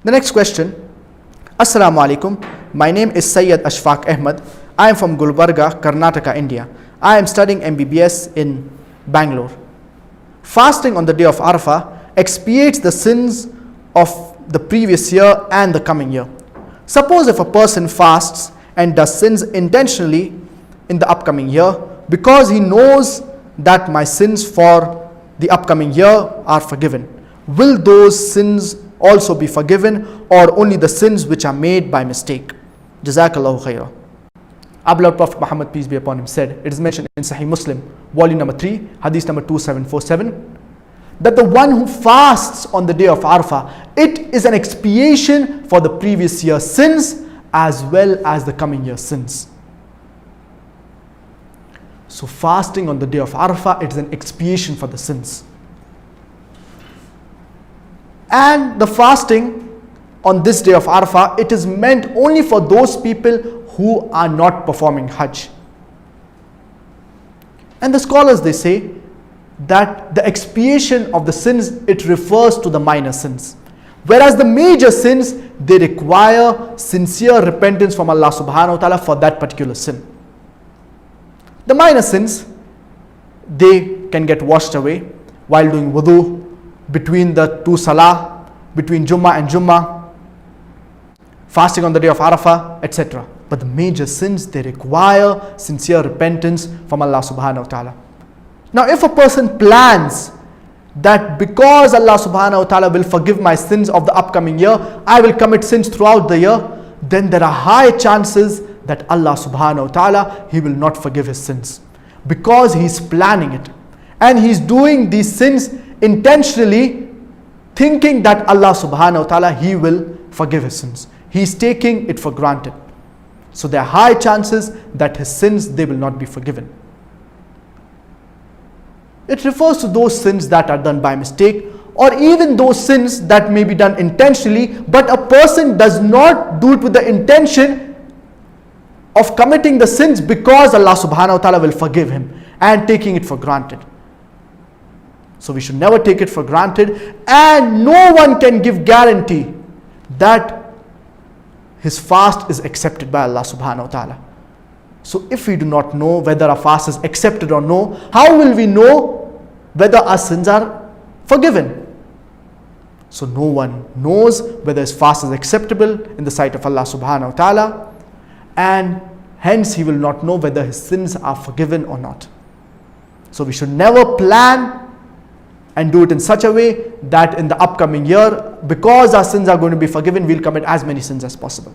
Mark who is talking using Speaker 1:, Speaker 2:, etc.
Speaker 1: The next question. Assalamu alaikum. My name is Sayyid Ashfaq Ahmed. I am from Gulbarga, Karnataka, India. I am studying MBBS in Bangalore. Fasting on the day of Arafah expiates the sins of the previous year and the coming year. Suppose if a person fasts and does sins intentionally in the upcoming year because he knows that my sins for the upcoming year are forgiven. Will those sins also be forgiven, or only the sins which are made by mistake? Jazakallahu khairah. Our beloved Prophet Muhammad, peace be upon him, said, it is mentioned in Sahih Muslim, volume number 3, Hadith number 2747, that the one who fasts on the day of Arafah, it is an expiation for the previous year's sins as well as the coming year's sins. So fasting on the day of Arafah, it is an expiation for the sins. And the fasting on this day of Arafah, it is meant only for those people who are not performing Hajj. And the scholars, they say that the expiation of the sins, it refers to the minor sins. Whereas the major sins, they require sincere repentance from Allah subhanahu wa ta'ala for that particular sin. The minor sins, they can get washed away while doing wudu, between the two salah, between Jummah and Jummah, fasting on the day of Arafah, etc. But the major sins, they require sincere repentance from Allah subhanahu wa ta'ala. Now if a person plans that because Allah subhanahu wa ta'ala will forgive my sins of the upcoming year, I will commit sins throughout the year, then there are high chances that Allah subhanahu wa ta'ala, He will not forgive his sins. Because he's planning it. And he's doing these sins intentionally, thinking that Allah subhanahu wa ta'ala, He will forgive his sins. He's taking it for granted. So there are high chances that his sins, they will not be forgiven. It refers to those sins that are done by mistake, or even those sins that may be done intentionally, but a person does not do it with the intention of committing the sins because Allah subhanahu wa ta'ala will forgive him, and taking it for granted. So we should never take it for granted, and no one can give guarantee that his fast is accepted by Allah subhanahu wa ta'ala. So if we do not know whether our fast is accepted or no, how will we know whether our sins are forgiven? So no one knows whether his fast is acceptable in the sight of Allah subhanahu wa ta'ala, and hence he will not know whether his sins are forgiven or not. So we should never plan and do it in such a way that in the upcoming year, because our sins are going to be forgiven, we'll commit as many sins as possible.